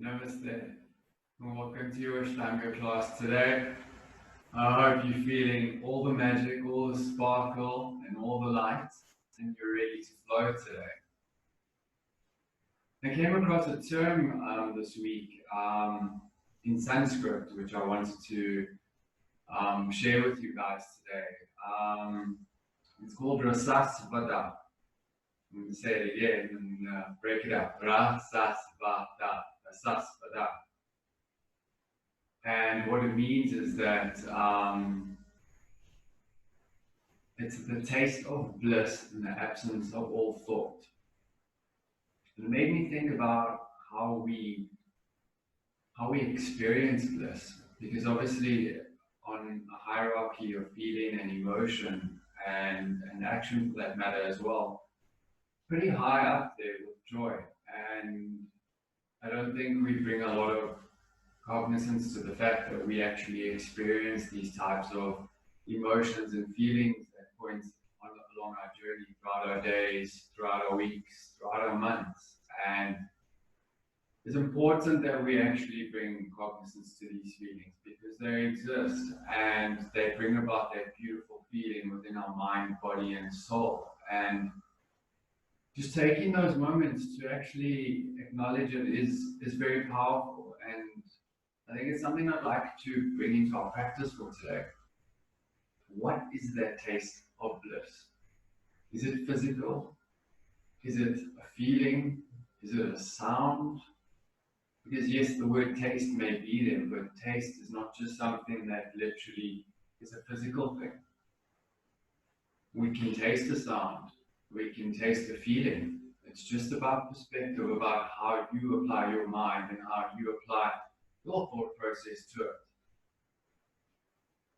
Namaste, and welcome to your Ashtanga class today. I hope you're feeling all the magic, all the sparkle, and all the light, and you're ready to flow today. I came across a term this week in Sanskrit, which I wanted to share with you guys today. It's called Rasasvada. I'm going to say it again and break it up. Rasasvada. Rasasvada. And what it means is that it's the taste of bliss in the absence of all thought. It made me think about how we experience bliss, because obviously on a hierarchy of feeling and emotion and action for that matter as well, pretty high up there with joy. And I don't think we bring a lot of cognizance to the fact that we actually experience these types of emotions and feelings at points along our journey, throughout our days, throughout our weeks, throughout our months. And it's important that we actually bring cognizance to these feelings because they exist and they bring about that beautiful feeling within our mind, body, and soul. And just taking those moments to actually acknowledge it is very powerful. And I think it's something I'd like to bring into our practice for today. What is that taste of bliss? Is it physical? Is it a feeling? Is it a sound? Because yes, the word taste may be there, but taste is not just something that literally is a physical thing. We can taste a sound. We can taste a feeling. It's just about perspective, about how you apply your mind and how you apply your thought process to it.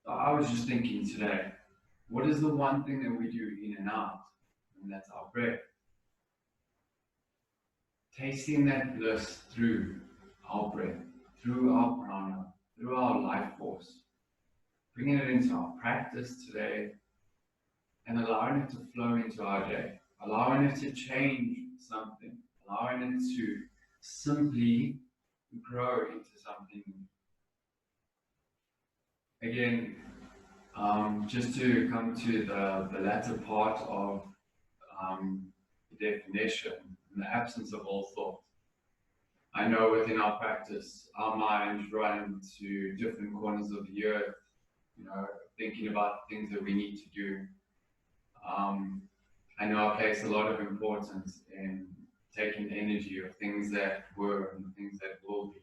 So I was just thinking today, what is the one thing that we do in and out? And that's our breath. Tasting that bliss through our breath, through our prana, through our life force. Bringing it into our practice today and allowing it to flow into our day. Allowing it to change something. Allowing it to simply grow into something new. Again, just to come to the latter part of the definition, in the absence of all thought. I know within our practice, our minds run to different corners of the earth, thinking about things that we need to do. I know I place a lot of importance in taking the energy of things that were and things that will be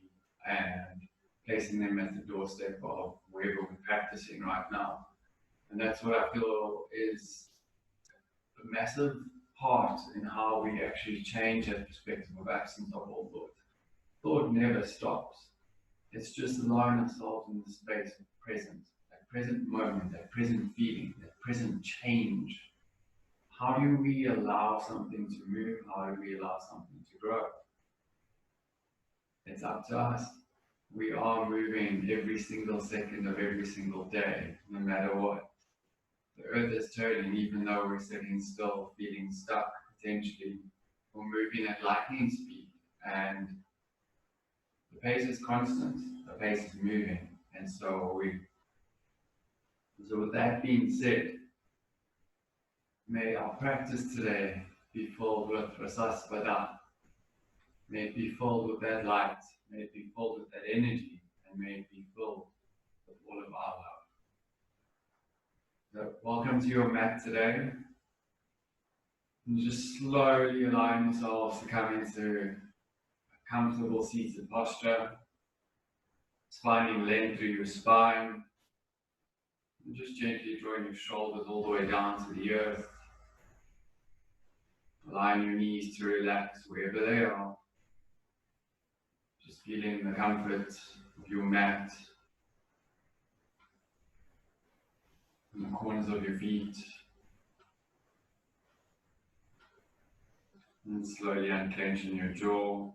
and placing them at the doorstep of wherever we're practicing right now. And that's what I feel is a massive part in how we actually change that perspective of absence of all thought. Thought never stops. It's just allowing ourselves in the space of present, that present moment, that present feeling, that present change. How do we allow something to move? How do we allow something to grow? It's up to us. We are moving every single second of every single day, no matter what. The earth is turning, even though we're sitting still, feeling stuck, potentially. We're moving at lightning speed, and the pace is constant, the pace is moving, and so are we. So with that being said, may our practice today be filled with Rasasvada. May it be filled with that light, may it be filled with that energy, and may it be filled with all of our love. So welcome to your mat today. And just slowly allowing yourselves to come into a comfortable seated posture. Finding length through your spine. And just gently drawing your shoulders all the way down to the earth. Allowing your knees to relax wherever they are. Just feeling the comfort of your mat. In the corners of your feet. And slowly unclenching your jaw.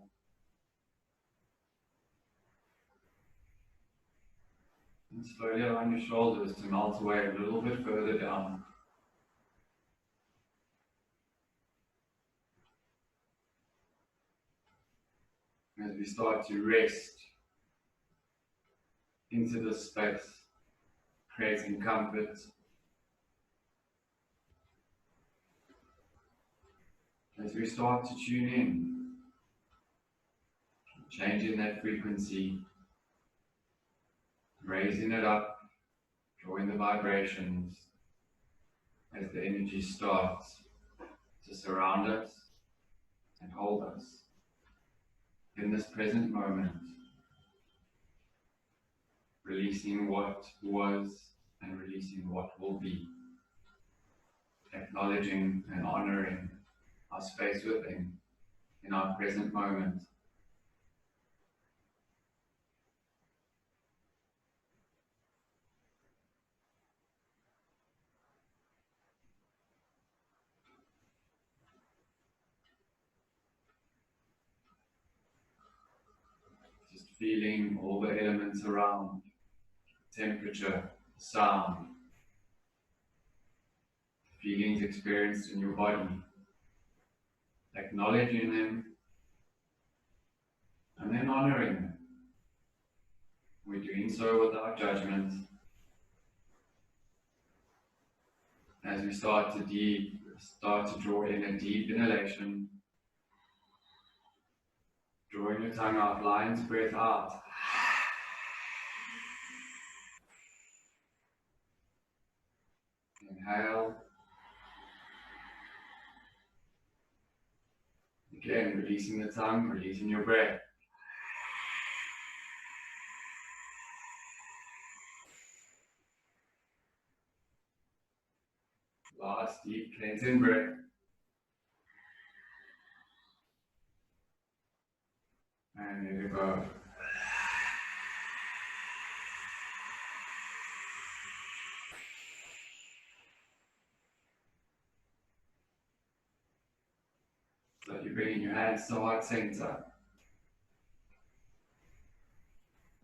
And slowly allowing your shoulders to melt away a little bit further down. As we start to rest into this space, creating comfort. As we start to tune in, changing that frequency, raising it up, drawing the vibrations as the energy starts to surround us and hold us in this present moment, releasing what was and releasing what will be, acknowledging and honoring our space within in our present moment. Just feeling all the elements around, temperature, sound, feelings experienced in your body, acknowledging them and then honoring them. We're doing so without judgment. As we start to draw in a deep inhalation, drawing your tongue out, lion's breath out. Inhale. Again, releasing the tongue, releasing your breath. Last deep cleansing breath. And let it go. So you're bringing your hands to heart center.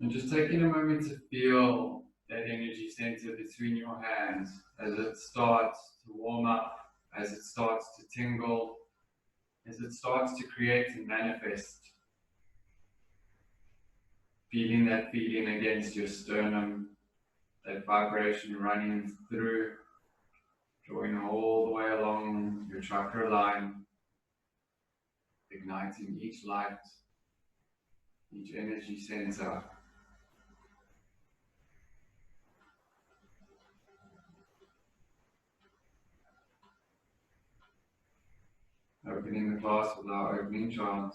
And just taking a moment to feel that energy center between your hands as it starts to warm up, as it starts to tingle, as it starts to create and manifest. Feeling that feeling against your sternum, that vibration running through, drawing all the way along your chakra line, igniting each light, each energy center. Opening the class with our opening chant.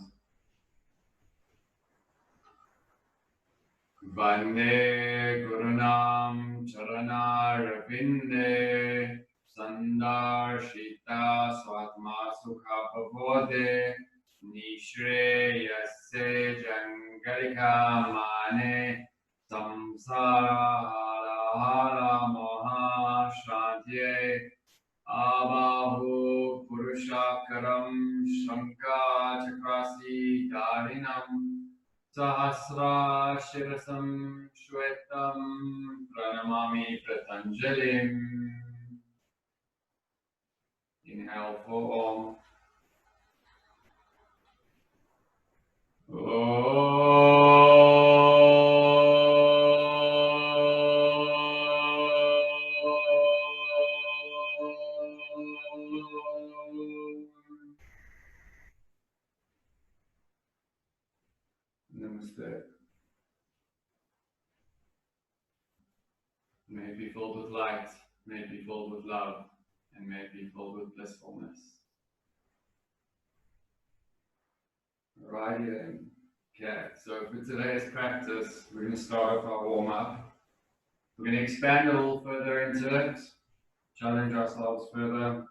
Vande Gurunam Charana Ravinde Sandarshita Swatma Sukha Pavode Nishreyase Jangalika Mane Samsara Hara Hara Moha Shantye Abahu Purushakaram Shanka Chakrasi Dharinam Sahasra Shirasam Shwetam Pranamami Pratanjalim. Inhale for Om. Namaste. May it be filled with light, may it be filled with love, and may it be filled with blissfulness. Alrighty then. Okay, so for today's practice, we're going to start off our warm-up. We're going to expand a little further into it, challenge ourselves further,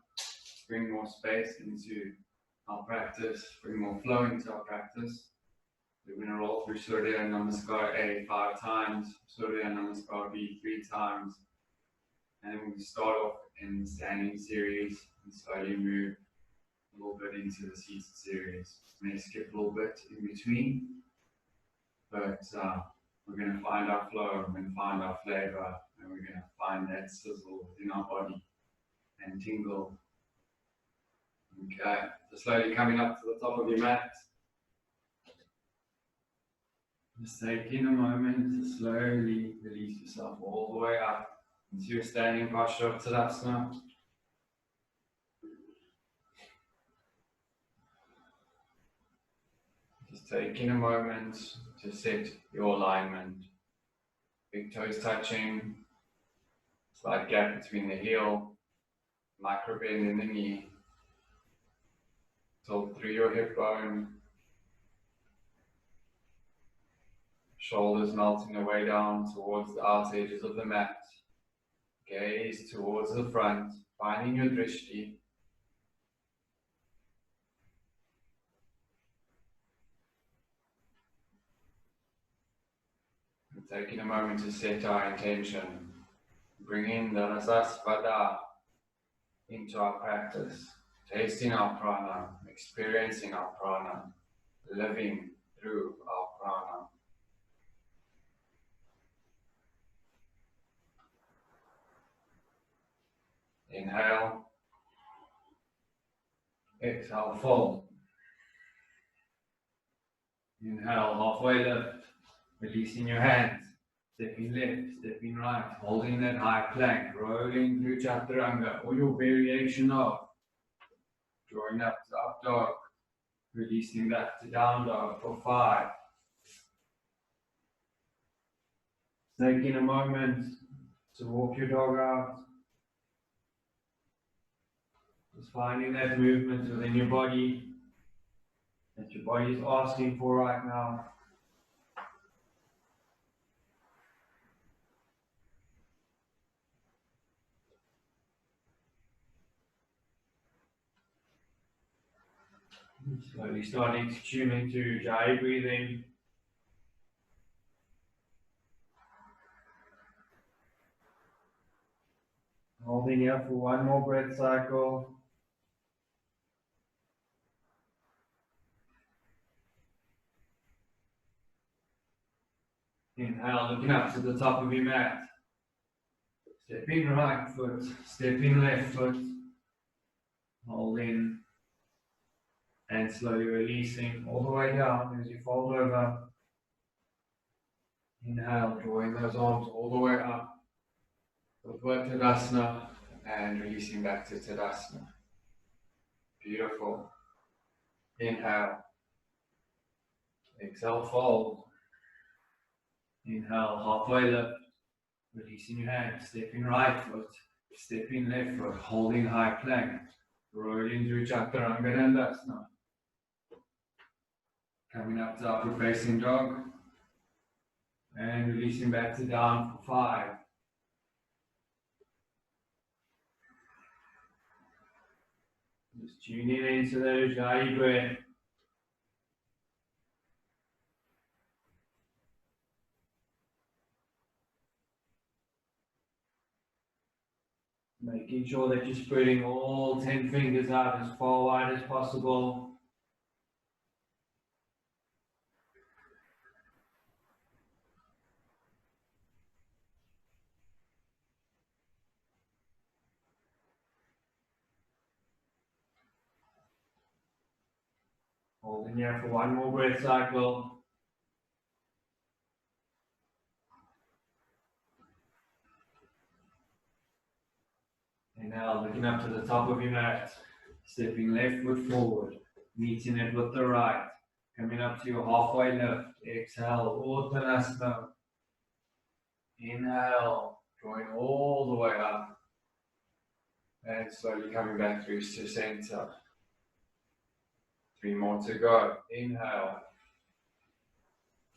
bring more space into our practice, bring more flow into our practice. We're going to roll through Surya Namaskar A 5 times, Surya Namaskar B 3 times, and then we start off in the standing series and slowly move a little bit into the seated series. We may skip a little bit in between, but we're going to find our flow, we're going to find our flavor, and we're going to find that sizzle within our body and tingle. Okay, so slowly coming up to the top of your mat. Just taking a moment to slowly release yourself all the way up into your standing posture of Tadasana. Just taking a moment to set your alignment. Big toes touching, slight gap between the heel, micro bend in the knee. Tilt through your hip bone. Shoulders melting their way down towards the outer edges of the mat. Gaze towards the front, finding your drishti. And taking a moment to set our intention. Bringing the rasasvada into our practice. Tasting our prana, experiencing our prana, living through our prana. Inhale. Exhale, fold. Inhale, halfway lift. Releasing your hands. Stepping left, stepping right. Holding that high plank. Rolling through chaturanga or your variation of. Drawing up to up dog. Releasing back to down dog for 5. Taking a moment to walk your dog out. Just finding that movement within your body that your body is asking for right now. Slowly starting to tune into Jai breathing. Holding here for one more breath cycle. Inhale, looking up to the top of your mat. Stepping right foot, stepping left foot. Holding and slowly releasing all the way down as you fold over. Inhale, drawing those arms all the way up. Upward Tadasana and releasing back to Tadasana. Beautiful. Inhale. Exhale, fold. Inhale, halfway lift. Releasing your hands, stepping right foot, stepping left foot, holding high plank. Rolling through Chaturanga Dandasana. Coming up to upward facing dog. And releasing back to down for 5. Just tuning into those Jai breath. Making sure that you're spreading all 10 fingers out as far wide as possible. Holding here for one more breath cycle. And now looking up to the top of your mat, stepping left foot forward, meeting it with the right, coming up to your halfway lift. Exhale, Uttanasana. Inhale, drawing all the way up, and slowly coming back through to center. 3 more to go. Inhale.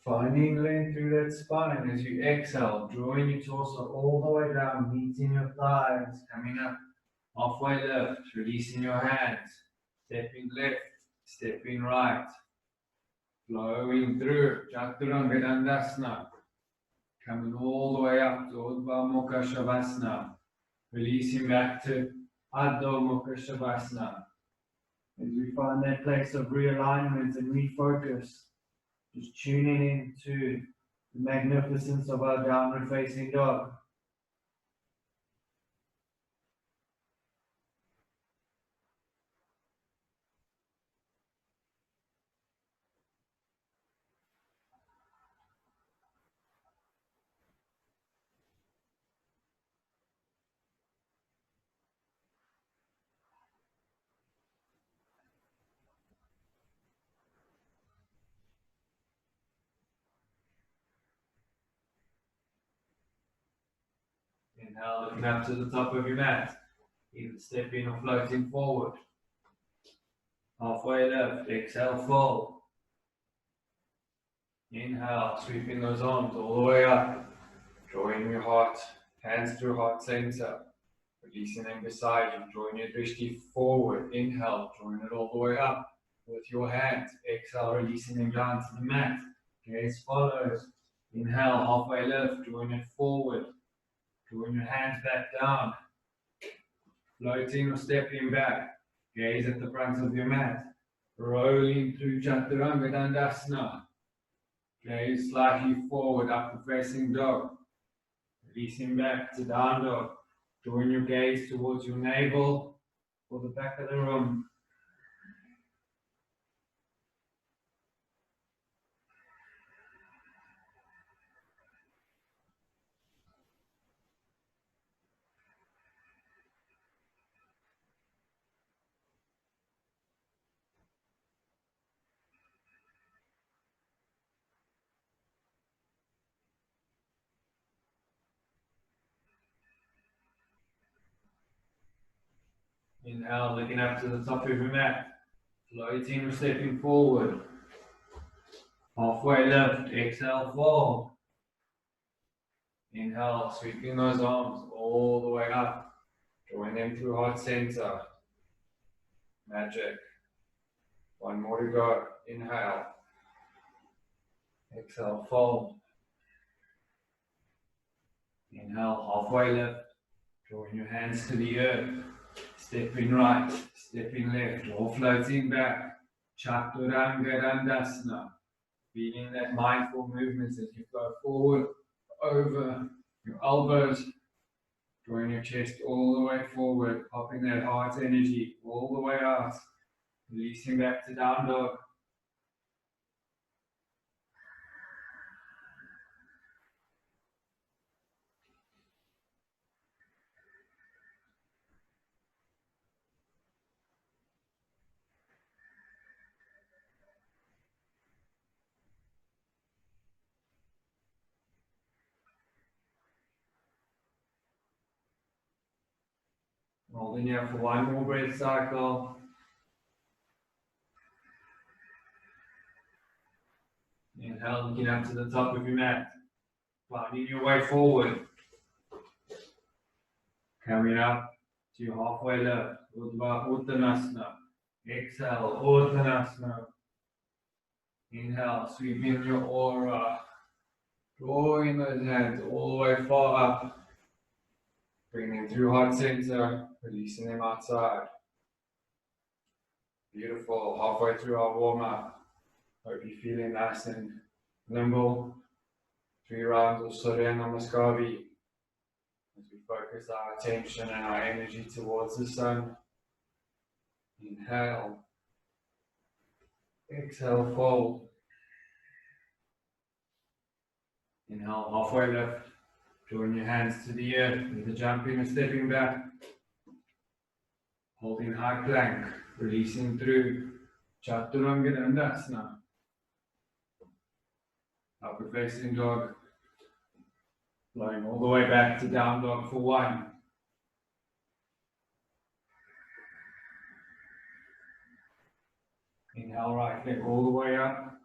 Finding length through that spine as you exhale, drawing your torso all the way down, meeting your thighs, coming up. Halfway lift, releasing your hands, stepping left, stepping right, flowing through Chaturanga Dandasana, coming all the way up to Urdhva Mukha Shavasana, releasing back to Adho Mukha Shavasana. As we find that place of realignment and refocus, just tuning into the magnificence of our downward facing dog. Inhale, looking up to the top of your mat. Either stepping or floating forward. Halfway lift. Exhale, fold. Inhale, sweeping those arms all the way up. Drawing your heart, hands through heart center. Releasing them beside you. Drawing your drishti forward. Inhale, drawing it all the way up with your hands. Exhale, releasing them down to the mat. Gaze follows. Inhale, halfway lift, drawing it forward. Drawing your hands back down. Floating or stepping back. Gaze at the front of your mat. Rolling through Chaturanga Dandasana. Gaze slightly forward, upward facing dog. Releasing back to down dog. Drawing your gaze towards your navel or the back of the room. Inhale, looking up to the top of your mat. Floating or stepping forward. Halfway lift, exhale, fold. Inhale, sweeping those arms all the way up. Drawing them through heart center. Magic. One more to go. Inhale. Exhale, fold. Inhale, halfway lift. Drawing your hands to the earth. Stepping right, stepping left, or floating back. Chaturanga Dandasana. Feeling that mindful movement as you flow forward, over your elbows. Drawing your chest all the way forward, popping that heart energy all the way out. Releasing back to down dog. Holding here for one more breath cycle. Inhale, looking up to the top of your mat. Climbing your way forward. Coming up to your halfway lift. Uttanasana. Exhale, Uttanasana. Inhale, sweeping your aura. Drawing those hands all the way far up. Bringing them through heart center. Releasing them outside. Beautiful. Halfway through our warm up. Hope you're feeling nice and nimble. 3 rounds of Surya Namaskar as we focus our attention and our energy towards the sun. Inhale. Exhale, fold. Inhale, halfway lift. Drawing your hands to the earth, either jumping or stepping back. Holding high plank, releasing through Chaturanga Dandasana. Upward facing dog. Flowing all the way back to down dog for 1. Inhale, right leg all the way up.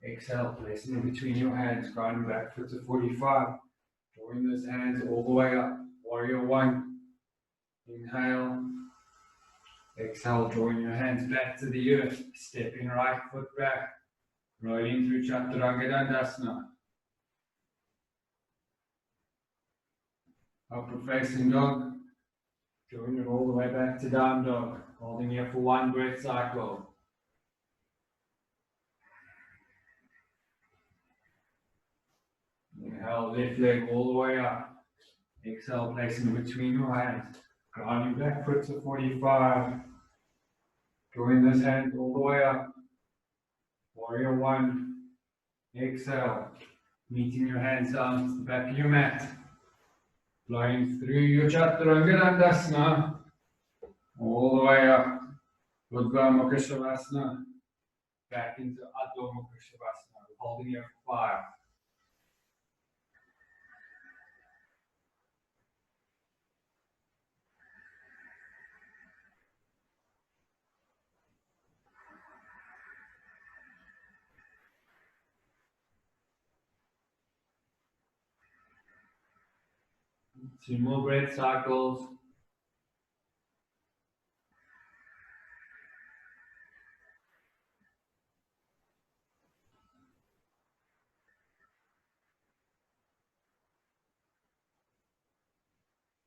Exhale, placing it between your hands, grounding back foot to 45. Drawing those hands all the way up. Warrior 1. Inhale. Exhale, drawing your hands back to the earth. Stepping right foot back. Rolling through Chaturanga Dandasana. Upward facing dog. Drawing it all the way back to down dog. Holding here for 1 breath cycle. Inhale, left leg all the way up. Exhale, placing it between your hands. Grounding back foot to 45. Drawing those hands all the way up. Warrior 1. Exhale. Meeting your hands down to the back of your mat. Flowing through your Chaturanga Dandasana. All the way up. Urdhva Mukha Shavasana. Back into Adho Mukha Shavasana. Holding here for 5. 2 more breath cycles.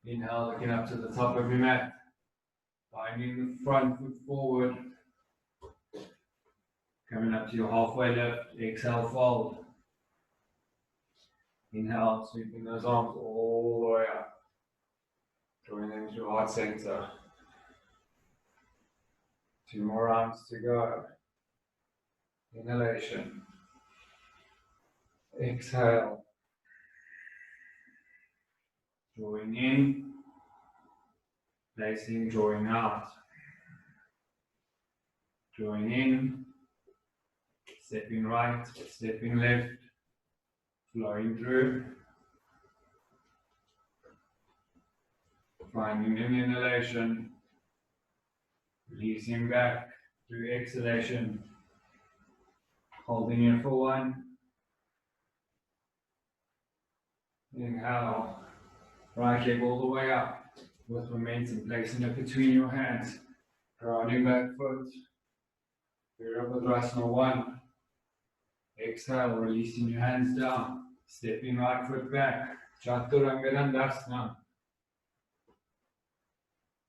Inhale, looking up to the top of your mat. Binding the front foot forward. Coming up to your halfway lift. Exhale, fold. Inhale, sweeping those arms all the way up. Drawing them to your heart center. 2 more rounds to go. Inhalation. Exhale. Drawing in. Placing, drawing out. Drawing in. Stepping right, stepping left. Flowing through. Finding an inhalation. Releasing back through exhalation. Holding in for 1. Inhale. Right leg all the way up with momentum, placing it between your hands. Grounding back foot. Virabhadrasana 1. Exhale, releasing your hands down. Stepping right foot back. Chaturanga Dandasana.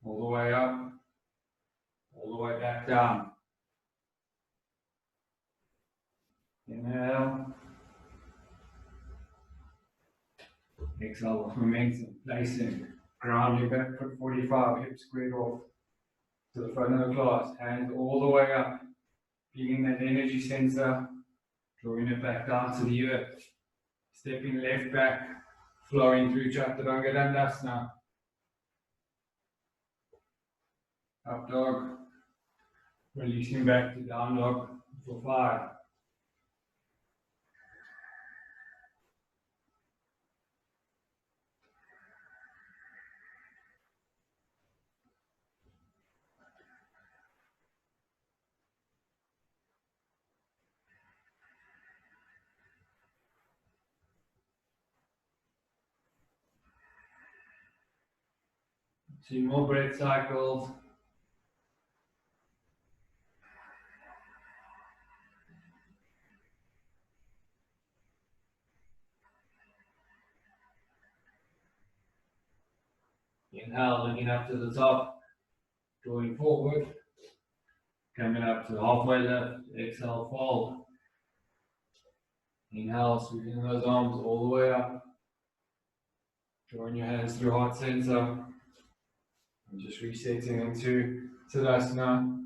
All the way up. All the way back down. Inhale. Exhale with momentum, placing. Grounding back foot 45, hips squared off to the front of the class. Hands all the way up. Feeling that energy sensor. Drawing it back down to the earth. Stepping left back. Flowing through Chaturanga Dandasana. Up dog. Releasing back to down dog for 5. Two more breath cycles. Inhale, looking up to the top, drawing forward. Coming up to halfway lift, exhale, fold. Inhale, sweeping those arms all the way up. Drawing your hands through heart center. And just resetting into Tadasana.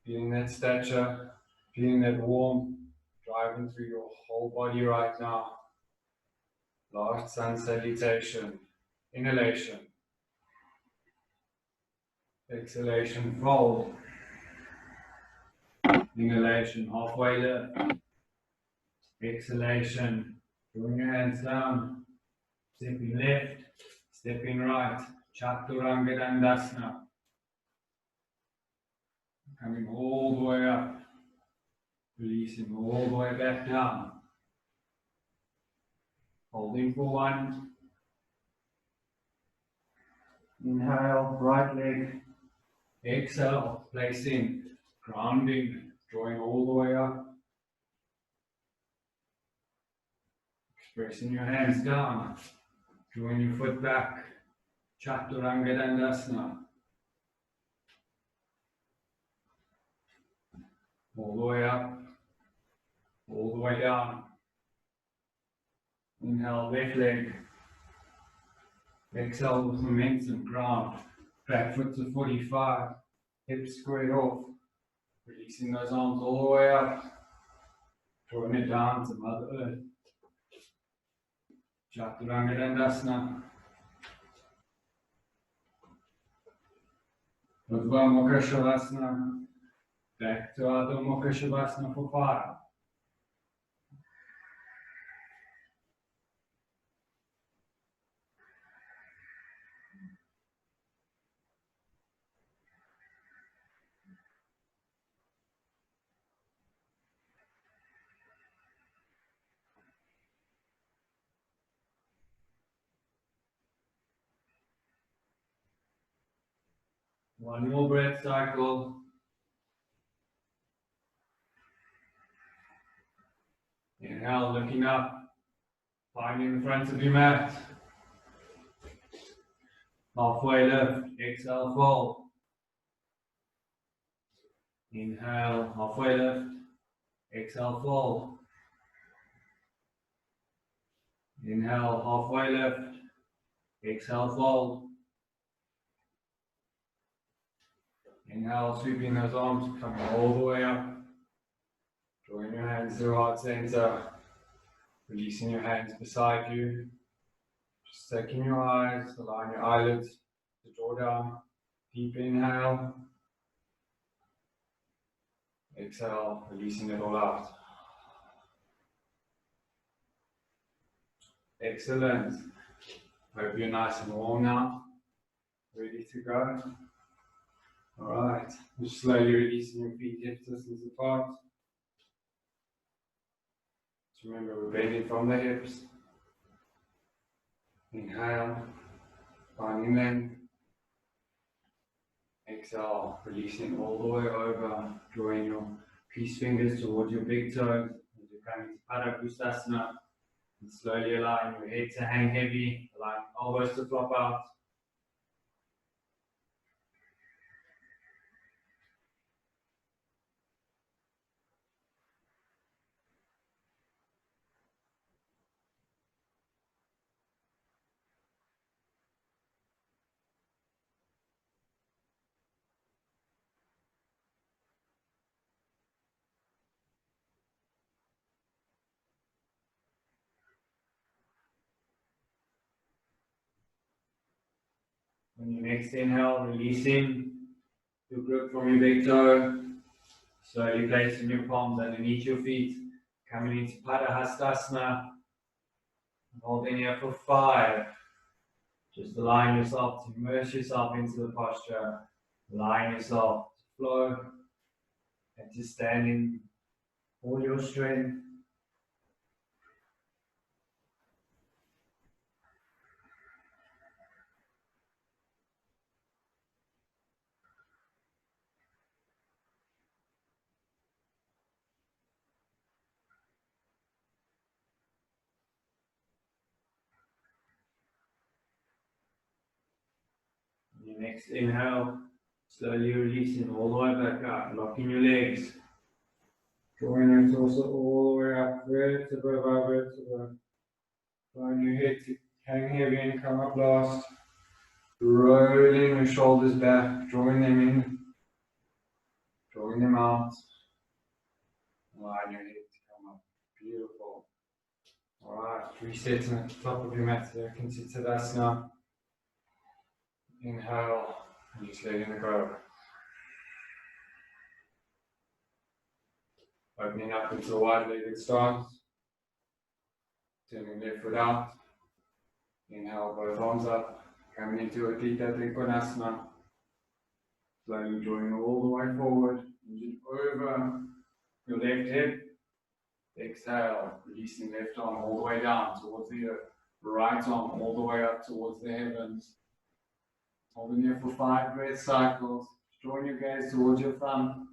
Feeling that stature, feeling that warmth, driving through your whole body right now. Last sun salutation. Inhalation. Exhalation, fold. Inhalation, halfway lift. Exhalation, drawing your hands down. Stepping left, stepping right. Chaturanga Dandasana. Coming all the way up. Releasing all the way back down. Holding for 1. Inhale, right leg. Exhale, placing, grounding, drawing all the way up. Pressing your hands down, drawing your foot back. Chaturanga Dandasana. All the way up, all the way down. Inhale, left leg. Exhale with momentum, ground. Back foot to 45, hips squared off. Releasing those arms all the way up. Drawing it down to Mother Earth. Chaturanga Dandasana. Urdhva Mukha Shavasana. Back to Adho Mukha Shavasana for 5. One more breath cycle. Inhale, looking up, finding the front of your mat. Halfway lift, exhale, fold. Inhale, halfway lift, exhale, fold. Inhale, halfway lift, exhale, fold. Inhale, sweeping those arms, coming all the way up. Drawing your hands to heart center, releasing your hands beside you. Just taking your eyes, allowing your eyelids to draw down. Deep inhale. Exhale, releasing it all out. Excellent. Hope you're nice and warm now. Ready to go. Alright. Just slowly releasing your feet hip distance apart. Just remember we're bending from the hips. Inhale. Finding them. Exhale, releasing all the way over, drawing your peace fingers towards your big toes as you're coming to Hastasana, and slowly allowing your head to hang heavy, allowing elbows to flop out. On your next inhale, releasing your grip from your big toe, slowly placing your palms underneath your feet, coming into Hastasana, holding here for 5. Just allowing yourself to immerse yourself into the posture, allowing yourself to flow and to stand in all your strength. On your next inhale, slowly releasing all the way back up, locking your legs, drawing your torso all the way up, vertebra by vertebra. Allowing your head to hang heavy and come up last. Rolling your shoulders back, drawing them in, drawing them out. Allowing your head to come up. Beautiful. Alright, resetting at the top of your mat there. Consider Dandasana. Inhale, and just letting it go. Opening up into a wide-legged stance. Turning left foot out. Inhale, both arms up. Coming into a Untitled. Slowly drawing all the way forward. Engine over your left hip. Exhale, releasing left arm all the way down towards the earth. Right arm all the way up towards the heavens. Holding here for 5 breath cycles. Drawing your gaze towards your thumb.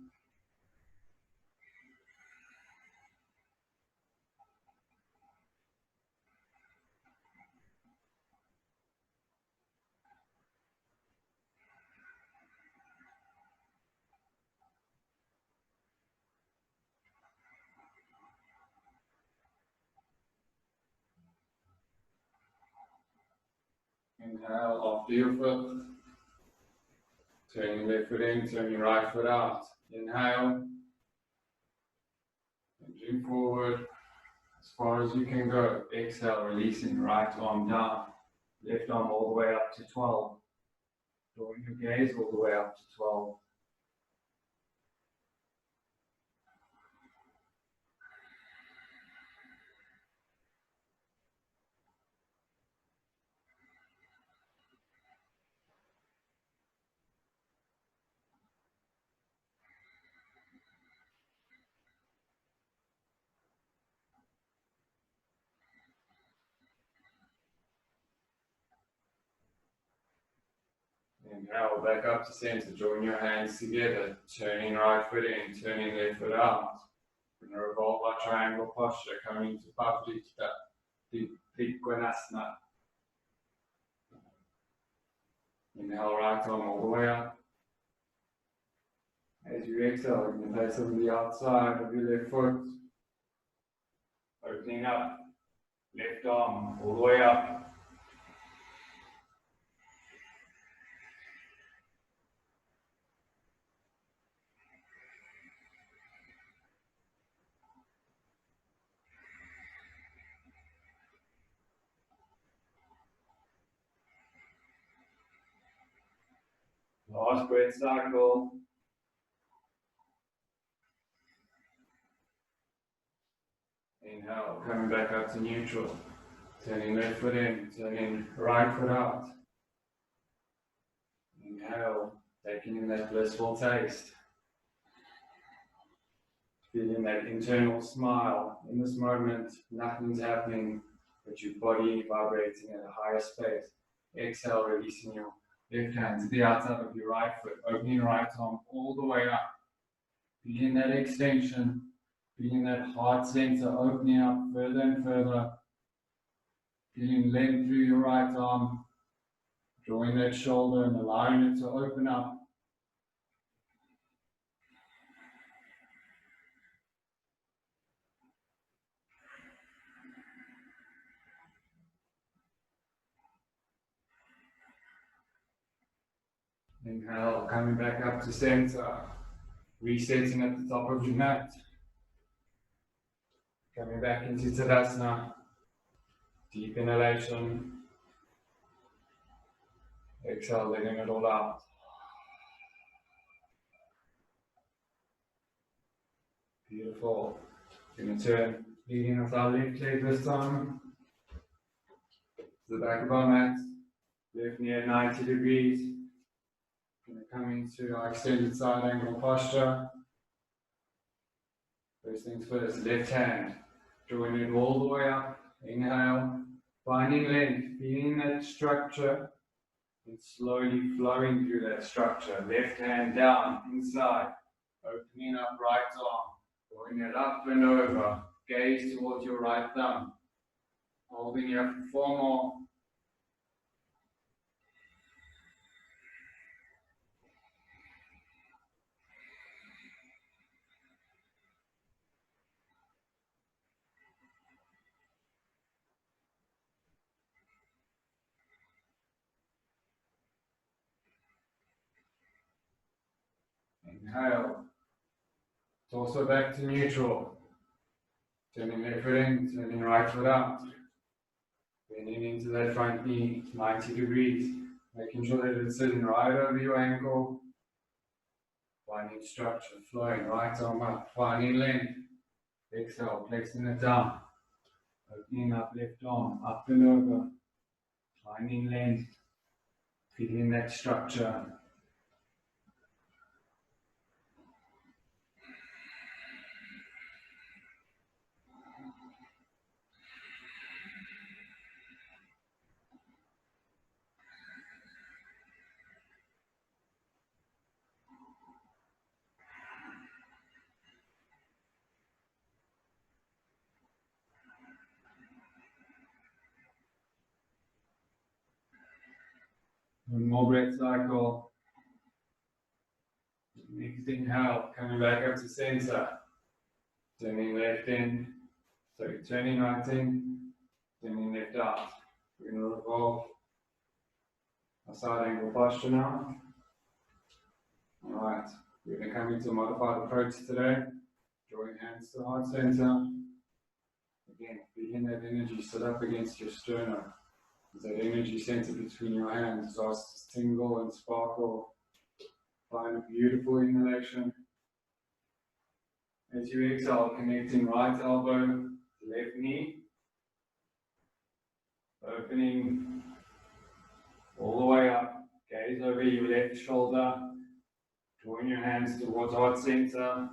Inhale, after your foot. Turn your left foot in, turn your right foot out. Inhale. Engine forward as far as you can go. Exhale, releasing right arm down. Left arm all the way up to 12. Drawing your gaze all the way up to 12. Inhale, back up to center. Join your hands together. Turning right foot in, turning left foot out. We're going to revolve our triangle posture, coming to Trikonasana. Inhale, right arm all the way up. As you exhale, you can place it on the outside of your left foot. Opening up. Left arm all the way up. Last breath cycle. Inhale, coming back up to neutral. Turning left foot in, turning right foot out. Inhale, taking in that blissful taste. Feeling that internal smile. In this moment, nothing's happening, but your body vibrating at a higher space. Exhale, releasing your left hand to the outside of your right foot, opening your right arm all the way up. Feeling that extension, feeling that heart center opening up further and further. Feeling length through your right arm, drawing that shoulder and allowing it to open up. Inhale, coming back up to center, resetting at the top of your mat. Coming back into Tadasana, deep inhalation. Exhale, letting it all out. Beautiful. Going to turn, leading with our left leg this time. To the back of our mat. Left knee at 90 degrees. Going to come into our extended side angle posture. First things first, left hand. Drawing it all the way up. Inhale. Finding length, feeling that structure. And slowly flowing through that structure. Left hand down, inside. Opening up right arm. Drawing it up and over. Gaze towards your right thumb. Holding here for 4 more. Inhale. Torso back to neutral. Turning left foot in, turning right foot out. Bending into that front knee, 90 degrees. Making sure that it's sitting right over your ankle. Finding structure, flowing, right arm up, finding length. Exhale, flexing it down. Opening up left arm, up and over. Finding length. Feeling that structure. One more breath cycle. Next inhale, coming back up to center. Turning left in, turning right in, turning left out. We're going to revolve our side angle posture now. Alright, we're going to come into a modified approach today. Drawing hands to heart center. Again, feeling that energy sit up against your sternum. There's that energy center between your hands starts to tingle and sparkle. Find a beautiful inhalation. As you exhale, connecting right elbow to left knee. Opening all the way up. Gaze over your left shoulder. Drawing your hands towards heart center.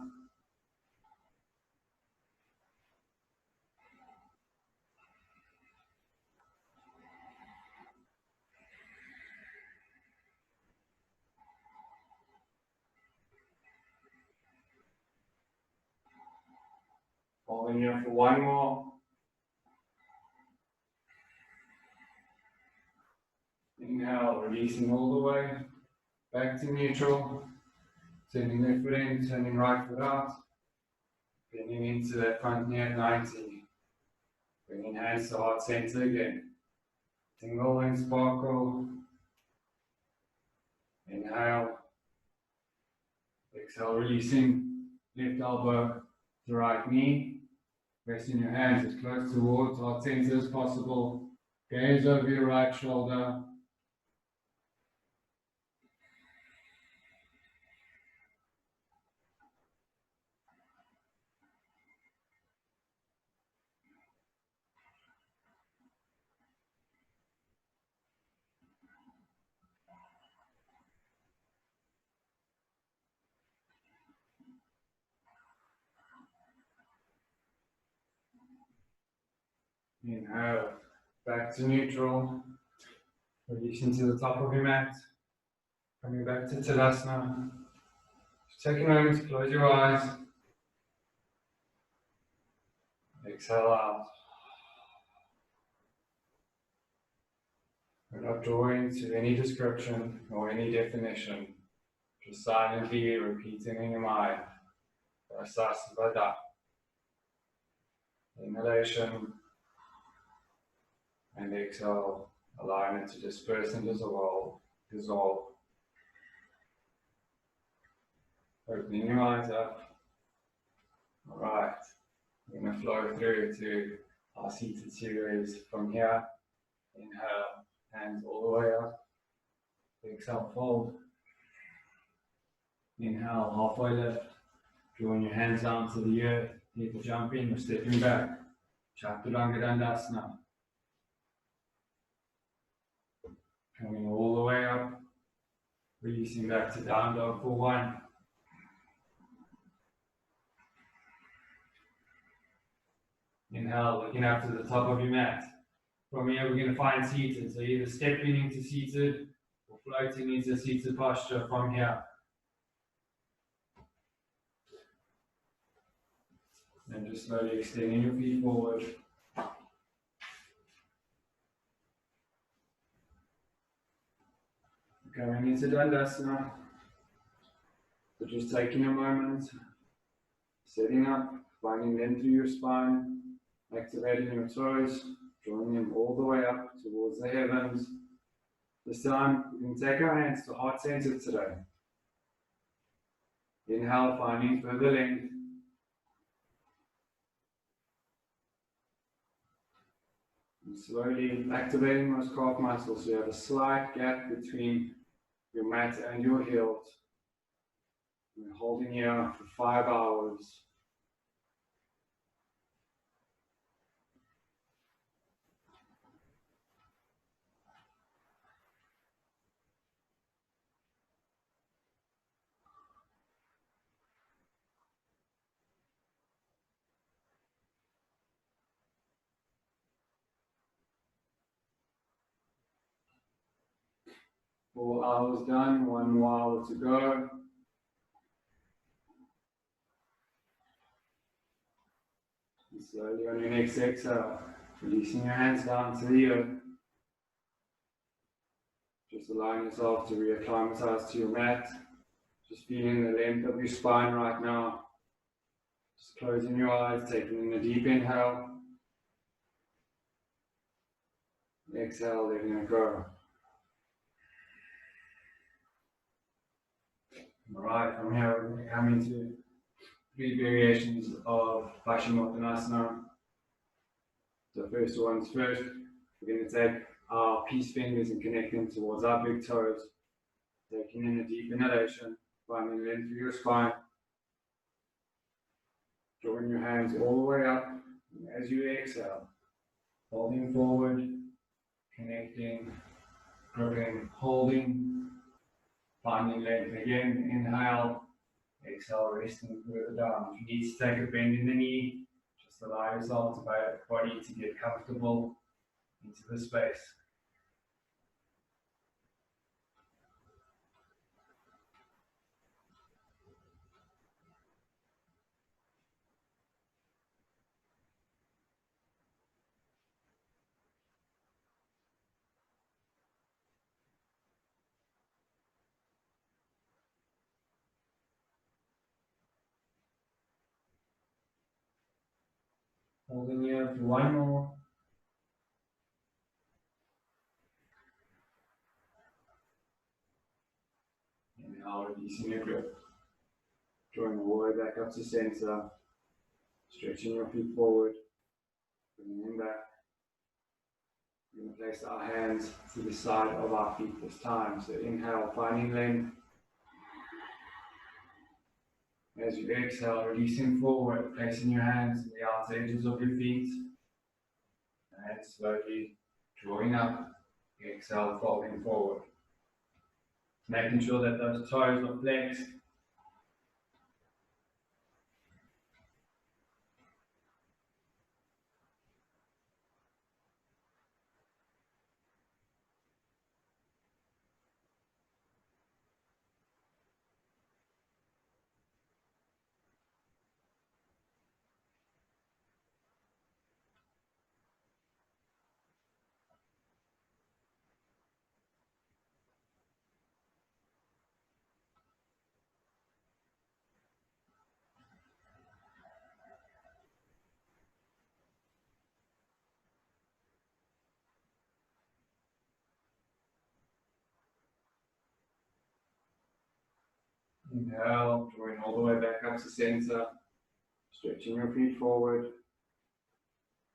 Hold in here for one more. Inhale, releasing all the way back to neutral. Turning left foot in, turning right foot out. Bending into that front knee at 90. Bringing hands to heart center again. Tingle and sparkle. Inhale. Exhale, releasing left elbow to right knee. Resting your hands as close towards heart center as possible. Gaze over your right shoulder. Inhale, back to neutral. Releasing to the top of your mat. Coming back to Tadasana. Just take a moment to close your eyes. Exhale out. We're not drawing to any description or any definition. Just silently repeating in your mind. Hastasana. Inhalation and exhale, allowing it to disperse and dissolve. Opening your eyes up. Alright, we're going to flow through to our seated series from here. Inhale, hands all the way up. Exhale, fold. Inhale, halfway lift. Drawing your hands down to the earth. Either jumping or stepping back. Chaturanga Dandasana. Coming all the way up. Releasing back to down dog for one. Inhale, looking up to the top of your mat. From here, we're going to find seated. So either stepping into seated or floating into seated posture from here. And just slowly extending your feet forward. Going into Dandasana. So just taking a moment, setting up, finding length through your spine, activating your toes, drawing them all the way up towards the heavens. This time, we can take our hands to heart center today. Inhale, finding further length. And slowly activating those calf muscles so you have a slight gap between your mat and your heels. We're holding here for 5 hours. Four hours done, 1 more hour to go. And slowly on your next exhale, releasing your hands down to the earth. Just allowing yourself to reacclimatize to your mat. Just feeling the length of your spine right now. Just closing your eyes, taking in a deep inhale. Exhale, letting it go. Alright, from here we're going to come into 3 variations of Paschimottanasana. The first one's first. We're going to take our peace fingers and connect them towards our big toes. Taking in a deep inhalation, finding length through your spine. Drawing your hands all the way up. And as you exhale, holding forward, connecting, gripping, holding. Finding length again, inhale, exhale, resting further down. If you need to take a bend in the knee, just allow yourself to body to get comfortable into the space. Holding here for one more. And now releasing your grip. Drawing all the way back up to center. Stretching your feet forward. Bringing them back. We're going to place our hands to the side of our feet this time. So inhale, finding length. As you exhale, releasing forward, placing your hands on the outer edges of your feet. And slowly drawing up. Exhale, folding forward. Making sure that those toes are flexed. Inhale, drawing all the way back up to center. Stretching your feet forward.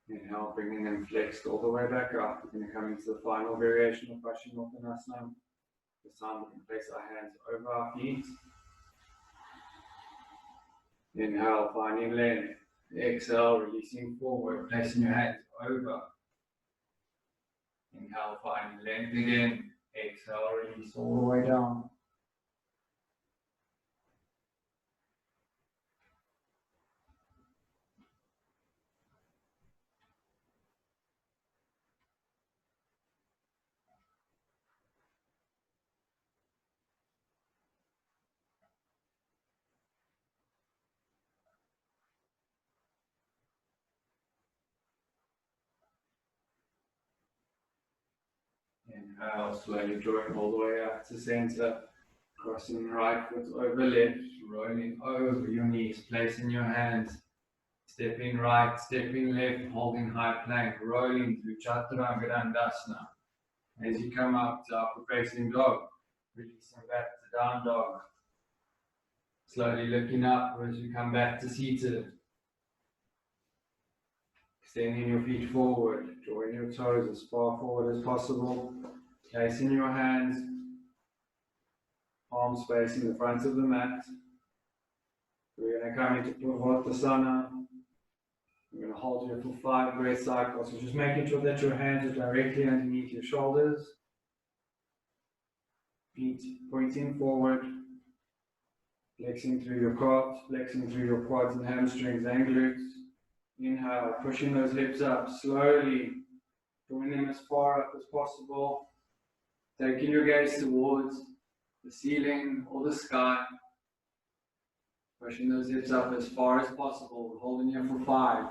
Inhale, bringing them flexed all the way back up. We're going to come into the final variation of Hastasana. This time we can place our hands over our feet. Inhale, finding length. Exhale, releasing forward, placing your hands over. Inhale, finding length again. Exhale, release all the way down. Inhale, slowly drawing all the way up to center. Crossing right foot over left, rolling over your knees, placing your hands. Stepping right, stepping left, holding high plank, rolling through Chaturanga Dandasana. As you come up to upward facing dog, releasing back to down dog. Slowly looking up as you come back to seated. Extending your feet forward, drawing your toes as far forward as possible. Placing your hands, palms facing the front of the mat. We're going to come into Hastasana. We're going to hold here for 5 breath cycles. So just making sure that your hands are directly underneath your shoulders. Feet pointing forward. Flexing through your calves, flexing through your quads and hamstrings and glutes. Inhale, pushing those hips up slowly. Drawing them as far up as possible. Taking your gaze towards the ceiling or the sky. Pushing those hips up as far as possible. Holding here for 5.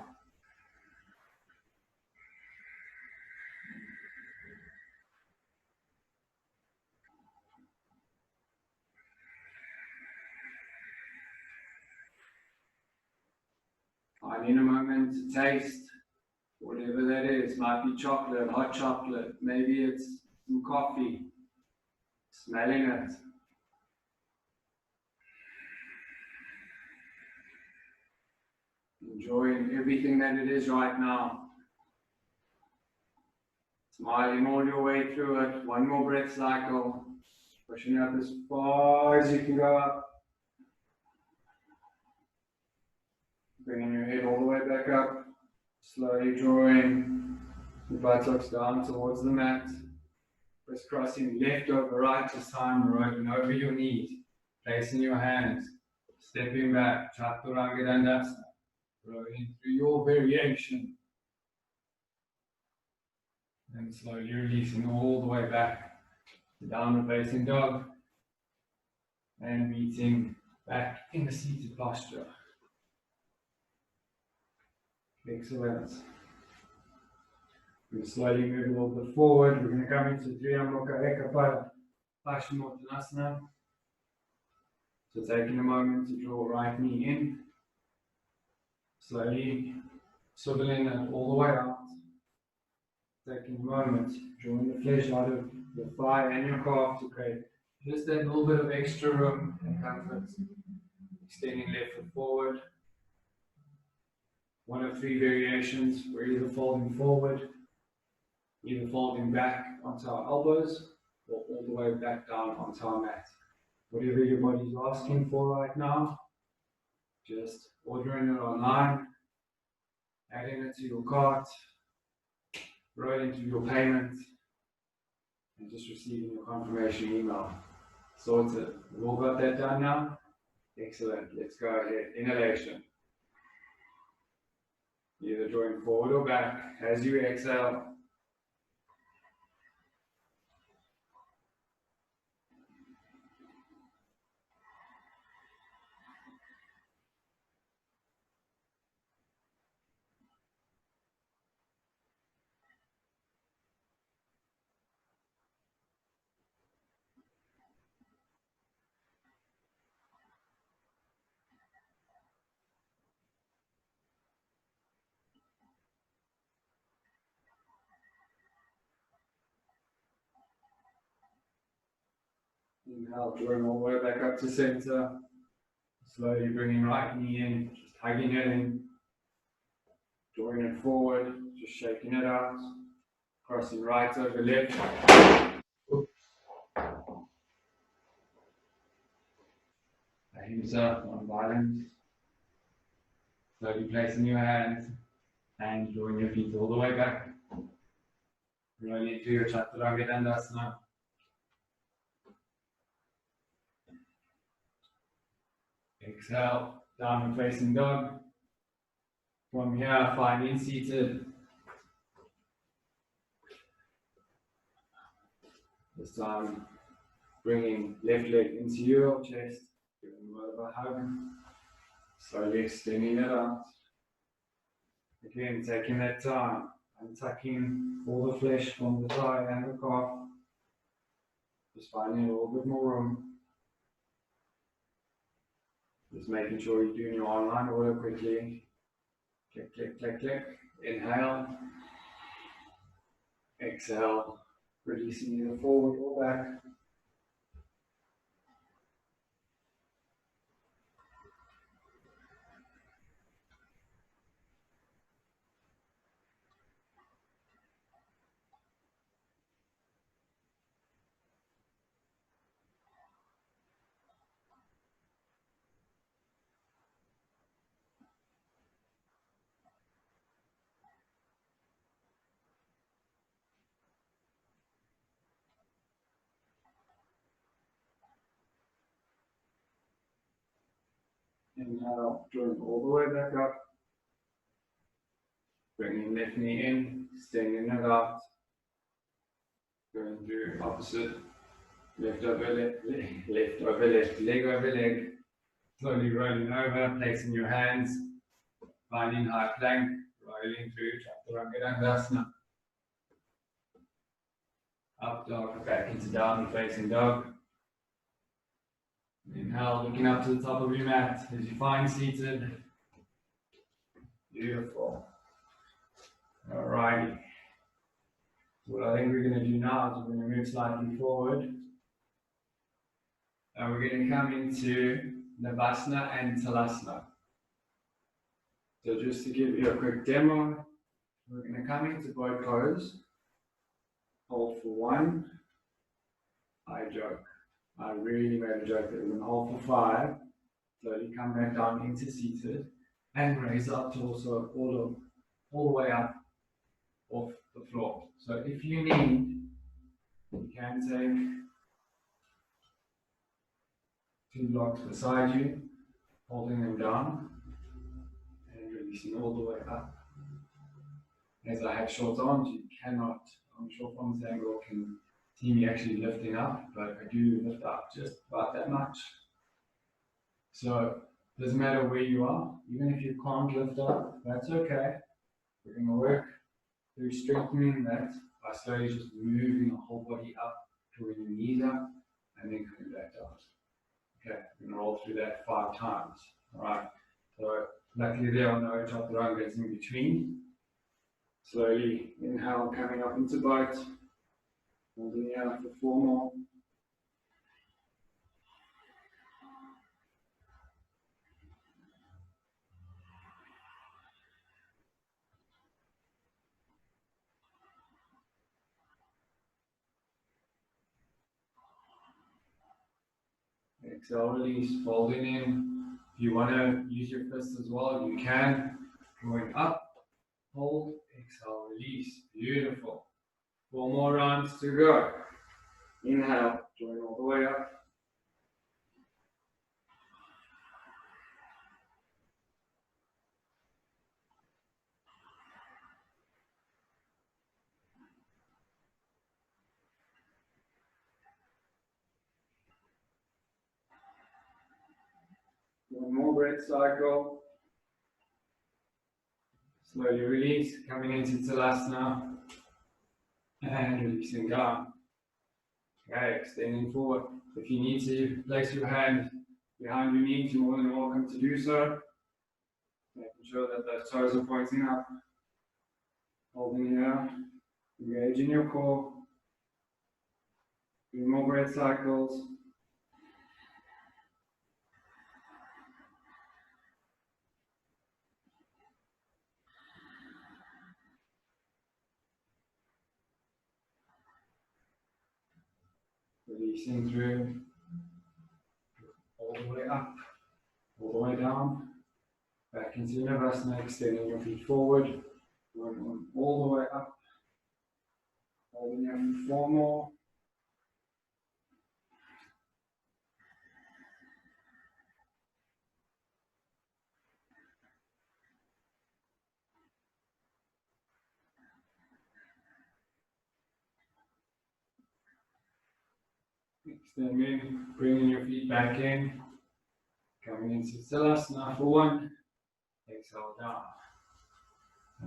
Finding a moment to taste whatever that is. Might be chocolate, hot chocolate. Maybe it's some coffee. Smelling it. Enjoying everything that it is right now. Smiling all your way through it. One more breath cycle. Pushing up as far as you can go up. Bringing your head all the way back up. Slowly drawing your buttocks down towards the mat. Crisscrossing left over right this time, rolling over your knees. Placing your hands. Stepping back. Chaturanga Dandasana. Rolling through your variation. And slowly releasing all the way back to downward facing dog. And meeting back in the seated posture. Excellent. We're going to slowly move a little bit forward. We're going to come into Triambaka Ekapada Paschimottanasana. So taking a moment to draw right knee in. Slowly swiveling it all the way out. Taking a moment, drawing the flesh out of your thigh and your calf to create just that little bit of extra room and comfort. Extending left foot forward. One of three variations. We're either folding forward, either folding back onto our elbows, or all the way back down onto our mat. Whatever your body's asking for right now, just ordering it online, adding it to your cart, writing to your payment, and just receiving your confirmation email. Sorted. We've all got that done now? Excellent. Let's go ahead. Inhalation. Either drawing forward or back as you exhale. Inhale, drawing all the way back up to center. Slowly bringing right knee in, just hugging it in. Drawing it forward, just shaking it out. Crossing right over left. Oops. Ahimsa, non-violence. Slowly placing your hands and drawing your feet all the way back. Rolling into your Chaturanga Dandasana. Exhale, downward facing dog. From here, finding seated. This time, bringing left leg into your chest, giving a bit of a hug. Slowly extending it out. Again, taking that time, untucking all the flesh from the thigh and the calf. Just finding a little bit more room. Just making sure you're doing your online order quickly. Click, click, click, click. Inhale. Exhale. Releasing either forward or back. Inhale, drawing all the way back up. Bringing left knee in, extending it out. Going through opposite. Left over left, left over left, leg over leg. Slowly rolling over, placing your hands, finding high plank, rolling through Chaturanga Dandasana. Up dog, back into down facing dog. Inhale, looking up to the top of your mat as you find seated. Beautiful. Alrighty. What I think we're going to do now is we're going to move slightly forward. And we're going to come into Namaste and Talasana. So just to give you a quick demo, we're going to come into boat pose. Hold for one. I joke. I really made a joke that we're going to hold for 5. Slowly come back down into seated and raise up to also all the way up off the floor. So if you need, you can take 2 blocks beside you, holding them down and releasing all the way up. As I have short arms, you cannot, I'm sure from this angle can see me actually lifting up, but I do lift up just about that much. So it doesn't matter where you are, even if you can't lift up, that's okay. We're going to work through strengthening that by slowly just moving the whole body up, drawing your knees up, and then coming back down. Okay, we're going to roll through that 5 times. Alright, so Luckily there are no chaturangas in between. Slowly inhale, coming up into boat. Holding out for 4 more. Exhale, release, folding in. If you want to use your fists as well, you can. Going up, hold, exhale, release. Beautiful. 4 more rounds to go. Inhale, join all the way up. One more breath cycle. Slowly release, coming into Tadasana. And releasing down. Okay, extending forward. If you need to place your hand behind your knees, you're more than welcome to do so. Making sure that the toes are pointing up. Holding here. Engaging your core. 3 more breath cycles. Releasing through. All the way up. All the way down. Back into Namaste, extending your feet forward. Going on all the way up. Holding here for 4 more. Extending, bringing your feet back in. Coming into Hastasana for 1. Exhale down.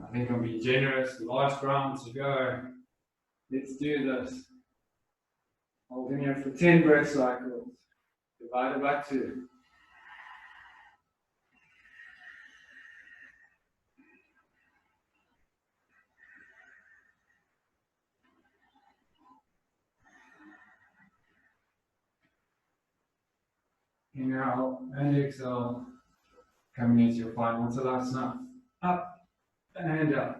I think I'll be generous. Last round to go. Let's do this. Holding here for 10 breath cycles. Divided by 2. Inhale and exhale. Coming into your final Tadasana. Up and up.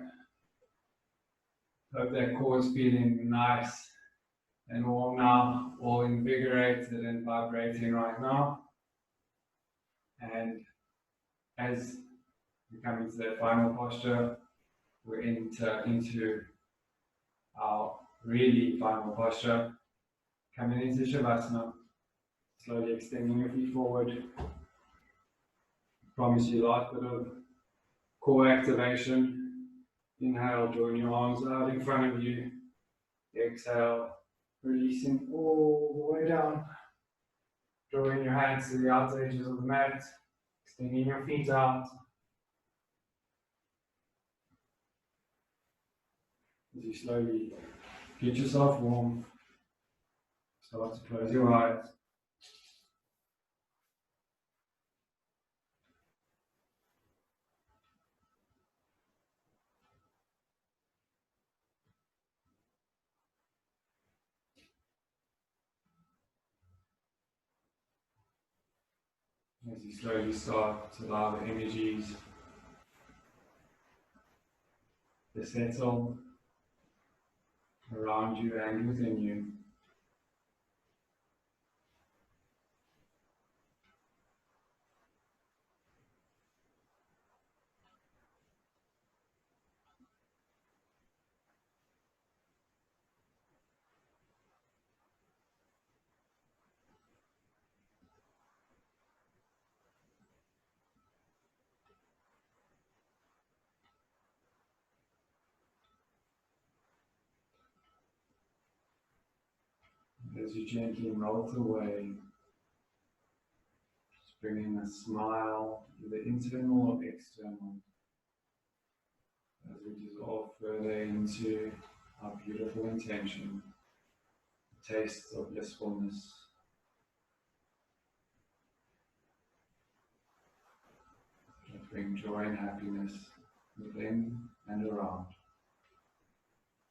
Hope that core is feeling nice and warm now, all invigorated and vibrating right now. And as we come into that final posture, we enter into our really final posture. Coming into Shavasana, slowly extending your feet forward. Promise you last bit of core activation. Inhale, drawing your arms out in front of you. Exhale, releasing all the way down. Drawing your hands to the outer edges of the mat. Extending your feet out. As you slowly get yourself warm, start to close your eyes. As you slowly start to allow the energies to settle around you and within you. As you gently melt away, just bringing a smile, either internal or external, as we dissolve further into our beautiful intention, a taste of blissfulness. bring joy and happiness within and around,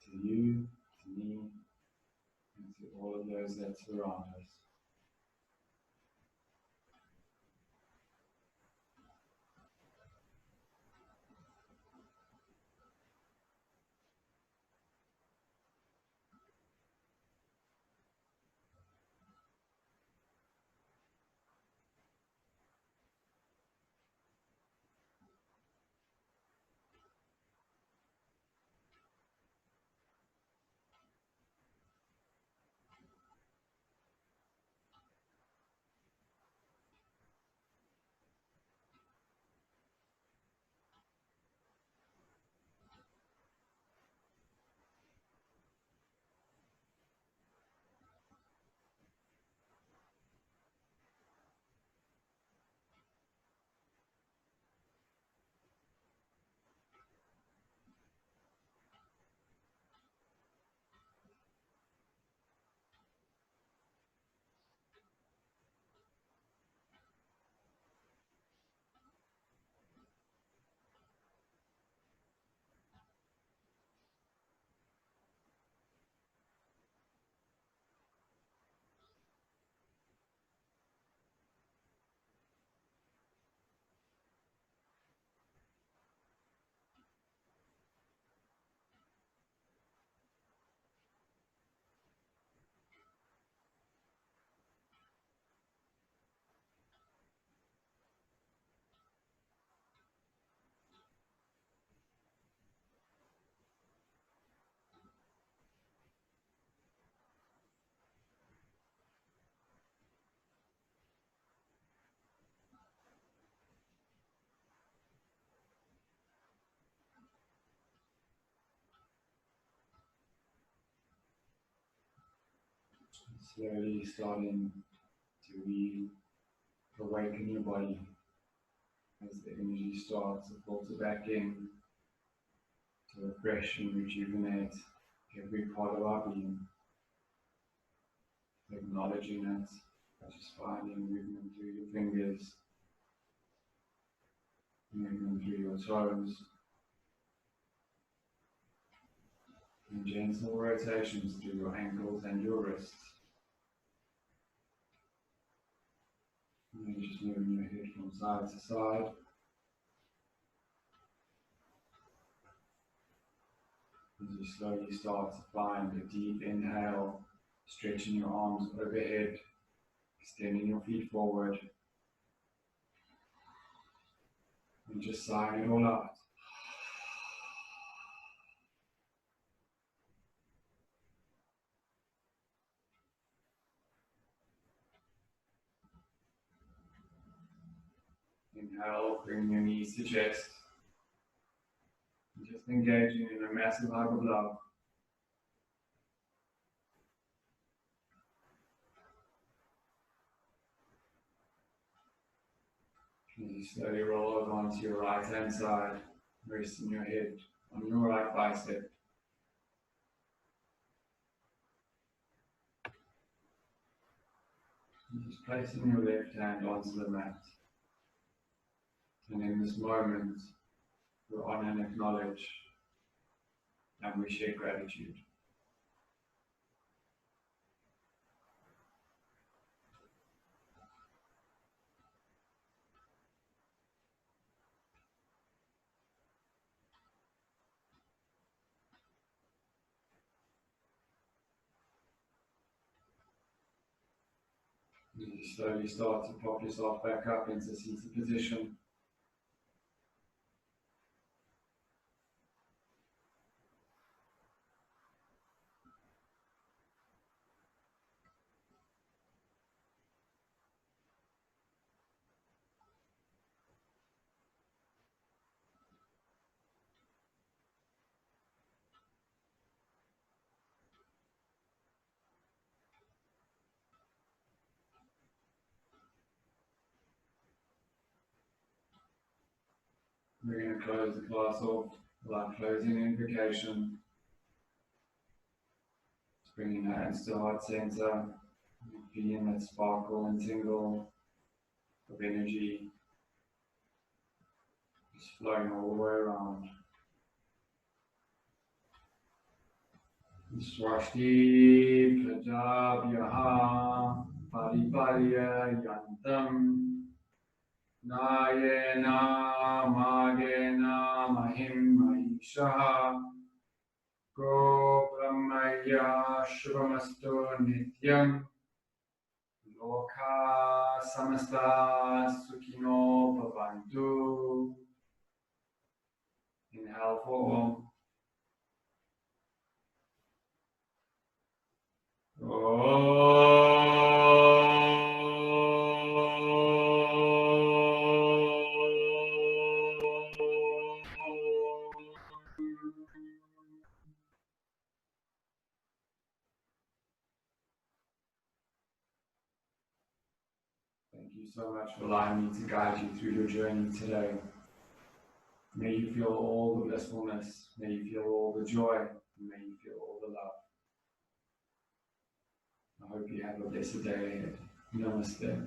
to you, to me, and to all of those that surround us. Slowly starting to awaken your body as the energy starts to filter back in, to refresh and rejuvenate every part of our being, acknowledging it by just finding movement through your fingers, movement through your toes, and gentle rotations through your ankles and your wrists. And then just moving your head from side to side. As you slowly start to find a deep inhale, stretching your arms overhead, extending your feet forward, and just sighing it all out. Inhale, bring your knees to chest. And just engaging in a massive hug of love. As you slowly roll over onto your right hand side, resting your head on your right bicep. And just placing your left hand onto the mat. And in this moment, we honor and acknowledge, and we share gratitude. And you slowly start to pop yourself back up into seated position. We're going to close the class off with our closing invocation. Just bringing your hands to heart center, feeling that sparkle and tingle of energy. Just flowing all the way around. Swasti Prajabhyaha Pariparya Yantam Nayena Magena Mahim Mahishaha Go Brahmaya Shubhamastu Nityam Loka Samasta Sukhino Bhavantu. Inhale for Om. Thank you so much for allowing me to guide you through your journey today. May you feel all the blissfulness, may you feel all the joy, and may you feel all the love. I hope you have a blessed day ahead. Namaste.